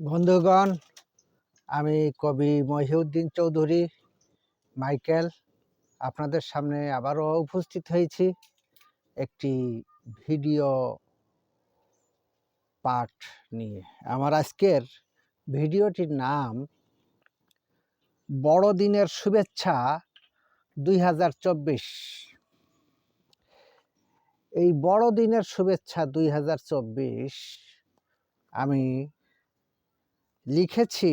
বন্ধুগণ, আমি কবি মহিউদ্দিন চৌধুরী মাইকেল আপনাদের সামনে আবারও উপস্থিত হয়েছি একটি ভিডিও পাঠ নিয়ে। আমার আজকের ভিডিওটির নাম বড়দিনের শুভেচ্ছা 2024। এই বড়দিনের শুভেচ্ছা 2024 আমি লিখেছি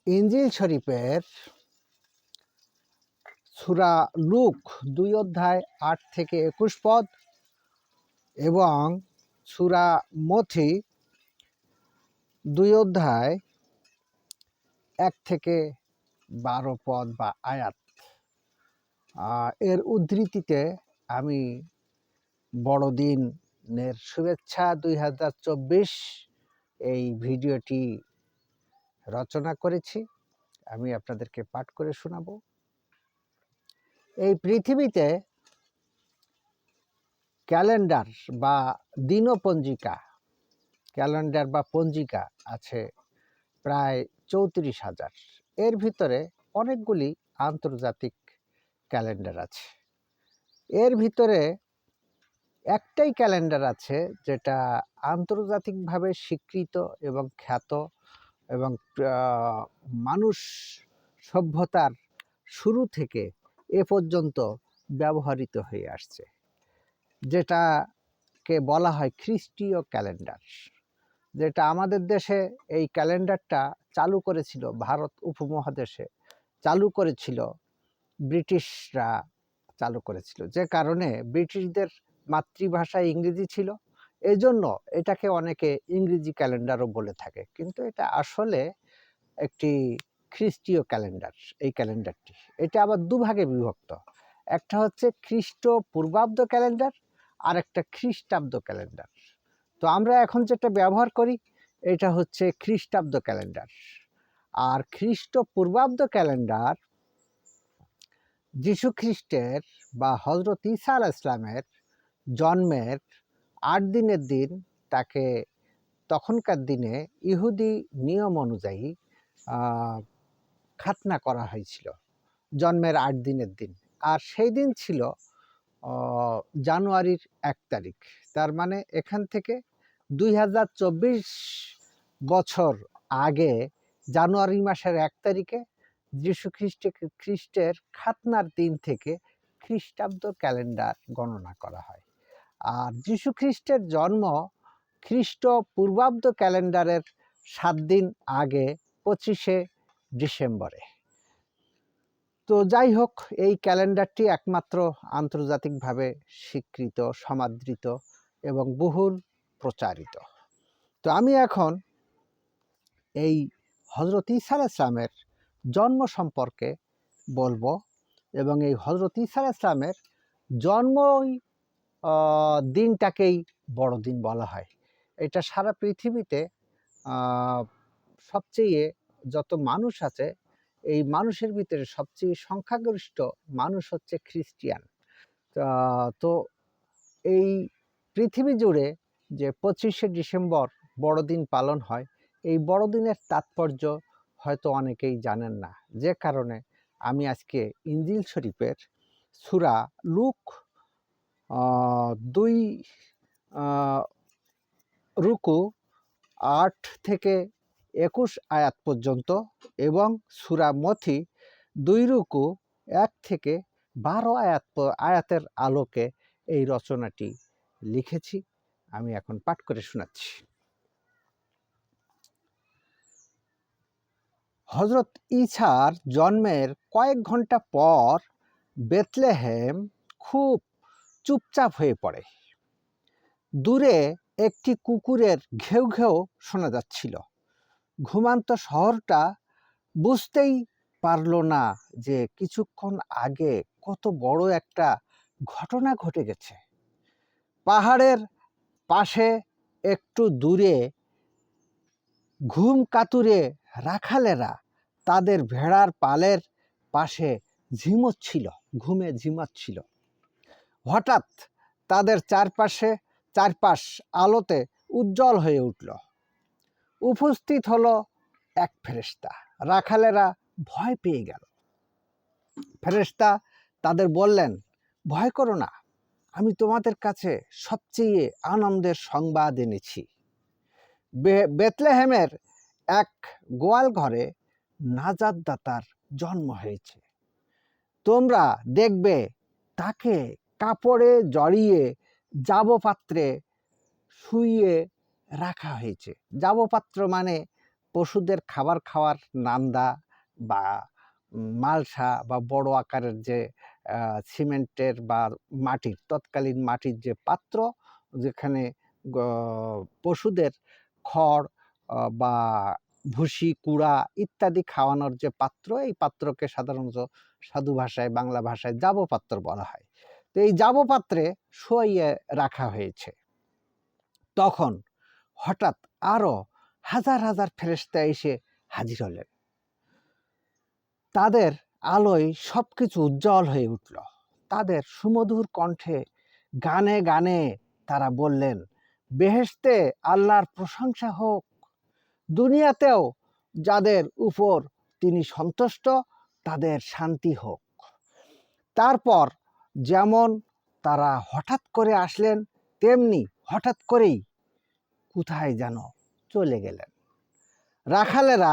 ইনজিল শরীফের সূরা লূক 2 অধ্যায় 8 থেকে 21 পদ এবং সূরা মথী 2 অধ্যায় 1 থেকে 12 পদ বা আয়াত। এর উদ্ধৃতিতে আমি বড়দিনের শুভেচ্ছা 2024 এই ভিডিওটি রচনা করেছি। আমি আপনাদেরকে পাঠ করে শোনাবো। এই পৃথিবীতে ক্যালেন্ডার বা দিনপঞ্জিকা ক্যালেন্ডার বা পঞ্জিকা আছে প্রায় 34,000। এর ভিতরে অনেকগুলি আন্তর্জাতিক ক্যালেন্ডার আছে। এর ভিতরে একটাই ক্যালেন্ডার আছে যেটা আন্তর্জাতিকভাবে স্বীকৃত এবং খ্যাত এবং মানুষ সভ্যতার শুরু থেকে এ পর্যন্ত ব্যবহৃত হয়ে আসছে, যেটাকে বলা হয় খ্রিস্টীয় ক্যালেন্ডার। যেটা আমাদের দেশে এই ক্যালেন্ডারটা চালু করেছিল, ভারত উপমহাদেশে চালু করেছিল ব্রিটিশরা চালু করেছিল, যে কারণে ব্রিটিশদের মাতৃভাষা ইংরেজি ছিল, এই জন্য এটাকে অনেকে ইংরেজি ক্যালেন্ডারও বলে থাকে, কিন্তু এটা আসলে একটি খ্রিস্টীয় ক্যালেন্ডার। এই ক্যালেন্ডারটি এটা আবার দুভাগে বিভক্ত, একটা হচ্ছে খ্রিস্ট পূর্বাব্দ ক্যালেন্ডার আর একটা খ্রিস্টাব্দ ক্যালেন্ডার। তো আমরা এখন যেটা ব্যবহার করি এটা হচ্ছে খ্রিস্টাব্দ ক্যালেন্ডার। আর খ্রিস্ট পূর্বাব্দ ক্যালেন্ডার যীশু খ্রিস্টের বা হজরত ঈসা আলাইহিস সালামের জন্মের 8 দিনের দিন তাকে তখনকার দিনে ইহুদি নিয়ম অনুযায়ী খাতনা করা হয়েছিল জন্মের 8 দিনের দিন। আর সেই দিন ছিল জানুয়ারির 1 তারিখ। তার মানে এখান থেকে 2024 বছর আগে জানুয়ারি মাসের 1 তারিখে যীশু খ্রিস্টের খাতনার দিন থেকে খ্রিস্টাব্দ ক্যালেন্ডার গণনা করা হয়। আর যীশু খ্রিস্টের জন্ম খ্রিস্ট পূর্বাব্দ ক্যালেন্ডারের 7 দিন আগে 25শে ডিসেম্বরে। তো যাই হোক, এই ক্যালেন্ডারটি একমাত্র আন্তর্জাতিকভাবে স্বীকৃত, সমাদৃত এবং বহুল প্রচারিত। তো আমি এখন এই হজরত ঈসা আলাইহিস সালামের জন্ম সম্পর্কে বলবো এবং এই হজরত ঈসা আলাইহিস সালামের জন্মই দিনটাকেই বড়দিন বলা হয়। এটা সারা পৃথিবীতে সবচেয়ে যত মানুষ আছে এই মানুষের ভিতরে সবচেয়ে সংখ্যাগরিষ্ঠ মানুষ হচ্ছে খ্রিস্টিয়ান। তো এই পৃথিবী জুড়ে যে 25শে ডিসেম্বর বড়দিন পালন হয়, এই বড়দিনের তাৎপর্য হয়তো অনেকেই জানেন না, যে কারণে আমি আজকে ইনজিল শরীফের সূরা লূক 2 রুকু 8 থেকে 21 আয়াত পর্যন্ত এবং সূরা মথী 2 রুকু 1 থেকে 12 আয়াতের আলোকে এই রচনাটি লিখেছি। আমি এখন পাঠ করে শোনাচ্ছি। হজরত ঈসার জন্মের কয়েক ঘন্টা পর বেথলেহেম খুব চুপচাপ হয়ে পড়ে। দূরে একটি কুকুরের ঘেউ ঘেউ শোনা যাচ্ছিল। ঘুমান্ত শহরটা বুঝতেই পারল না যে কিছুক্ষণ আগে কত বড় একটা ঘটনা ঘটে গেছে। পাহাড়ের পাশে একটু দূরে ঘুম কাতুরে রাখালেরা তাদের ভেড়ার পালের পাশে ঘুমে ঝিমাচ্ছিল। হঠাৎ তাদের চারপাশে চারপাশ আলোতে উজ্জ্বল হয়ে উঠল। উপস্থিত হলো এক ফেরেশতা। রাখালেরা ভয় পেয়ে গেল। ফেরেশতা তাদের বললেন, ভয় করো না, আমি তোমাদের কাছে সবচেয়ে আনন্দের সংবাদ এনেছি। বেথলেহেমের এক গোয়াল ঘরে নাজাতদাতার জন্ম হয়েছে। তোমরা দেখবে তাকে কাপড়ে জড়িয়ে জাবপাত্রে শুইয়ে রাখা হয়েছে। জাবপাত্র মানে পশুদের খাবার খাওয়ার নান্দা বা মালসা বা বড় আকারের যে সিমেন্টের বা মাটির, তৎকালীন মাটির যে পাত্র, যেখানে পশুদের খড় বা ভুসি, কুড়া ইত্যাদি খাওয়ানোর যে পাত্র, এই পাত্রকে সাধারণত সাধু ভাষায়, বাংলা ভাষায় জাবপাত্র বলা হয়। তো এই জাবপাত্রে শুইয়ে রাখা হয়েছে। তখন হঠাৎ আরো হাজার হাজার ফেরেশতা এসে হাজির হলেন। তাদের আলোয় সবকিছু উজ্জ্বল হয়ে উঠল। তাদের সুমধুর কণ্ঠে গানে গানে তারা বললেন, বেহেশতে আল্লাহর প্রশংসা হোক, দুনিয়াতেও যাদের উপর তিনি সন্তুষ্ট তাদের শান্তি হোক। তারপর যেমন তারা হঠাৎ করে আসলেন, তেমনি হঠাৎ করেই কোথায় যেন চলে গেলেন। রাখালেরা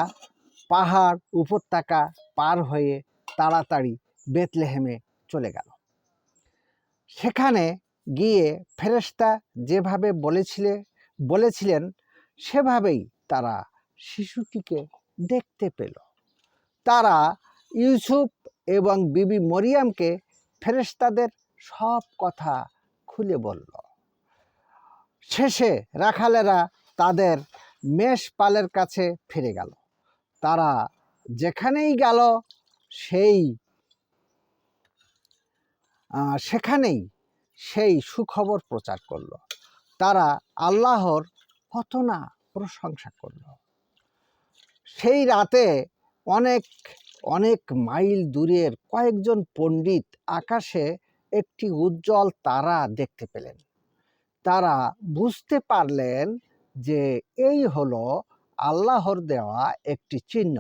পাহাড় উপত্যকা পার হয়ে তাড়াতাড়ি বেথলেহেমে চলে গেল। সেখানে গিয়ে ফেরেশতা যেভাবে বলেছিলেন সেভাবেই তারা শিশুটিকে দেখতে পেল। তারা ইউসুফ এবং বিবি মরিয়মকে ফেরেশতাদের সব কথা খুলে বলল। শেষে রাখালেরা তাদের মেষপালের কাছে ফিরে গেল। তারা যেখানেই গেল সেখানেই সেই সুখবর প্রচার করল। তারা আল্লাহর কত না প্রশংসা করল। সেই রাতে অনেক অনেক মাইল দূরের কয়েকজন পণ্ডিত আকাশে একটি উজ্জ্বল তারা দেখতে পেলেন। তারা বুঝতে পারলেন যে এই হলো আল্লাহর দেওয়া একটি চিহ্ন,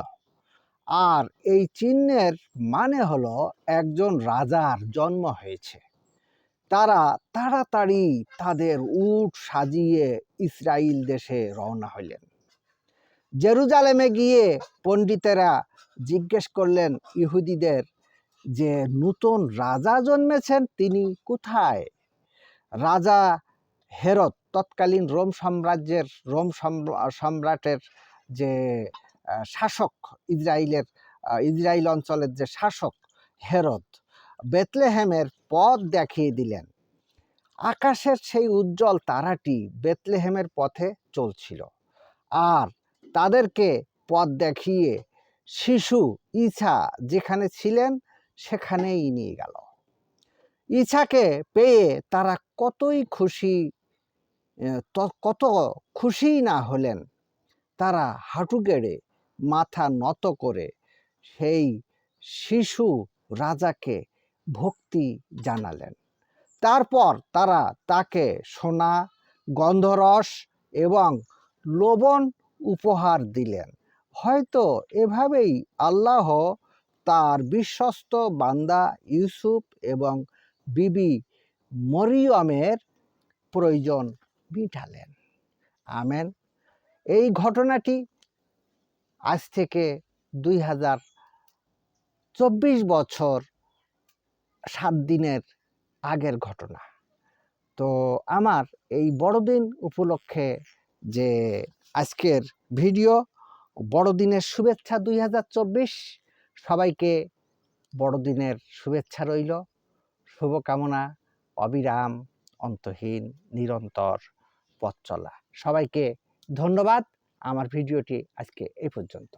আর এই চিহ্নের মানে হলো একজন রাজার জন্ম হয়েছে। তারা তাড়াতাড়ি তাদের উট সাজিয়ে ইসরাইল দেশে রওনা হইলেন। জেরুজালেমে গিয়ে পণ্ডিতেরা জিজ্ঞেস করলেন ইহুদিদের যে নতুন রাজা জন্মেছেন তিনি কোথায়? রাজা হেরত, তৎকালীন রোম সম্রাটের যে শাসক, ইসরাইল অঞ্চলের যে শাসক হেরত, বেথলেহেমের পথ দেখিয়ে দিলেন। আকাশের সেই উজ্জ্বল তারাটি বেথলেহেমের পথে চলছিল, আর তাদেরকে পথ দেখিয়ে শিশু ঈসা যেখানে ছিলেন সেখানেই নিয়ে গেল। ঈসাকে পেয়ে তারা কত খুশি না হলেন। তারা হাঁটু গেড়ে মাথা নত করে সেই শিশু রাজাকে ভক্তি জানালেন। তারপর তারা তাকে সোনা, গন্ধরস এবং লবণ উপহার দিলেন। হয়তো এভাবেই আল্লাহ তার বিশ্বস্ত বান্দা ইউসুফ এবং বিবি মরিয়মের প্রয়োজন মিটালেন। আমেন। এই ঘটনাটি আজ থেকে 2024 বছর 7 দিনের আগের ঘটনা। তো আমার এই বড়দিন উপলক্ষে যে আজকের ভিডিও, বড়দিনের শুভেচ্ছা 2024, সবাইকে বড়দিনের শুভেচ্ছা রইল। শুভকামনা, অবিরাম, অন্তহীন, নিরন্তর পথ চলা। সবাইকে ধন্যবাদ। আমার ভিডিওটি আজকে এই পর্যন্ত।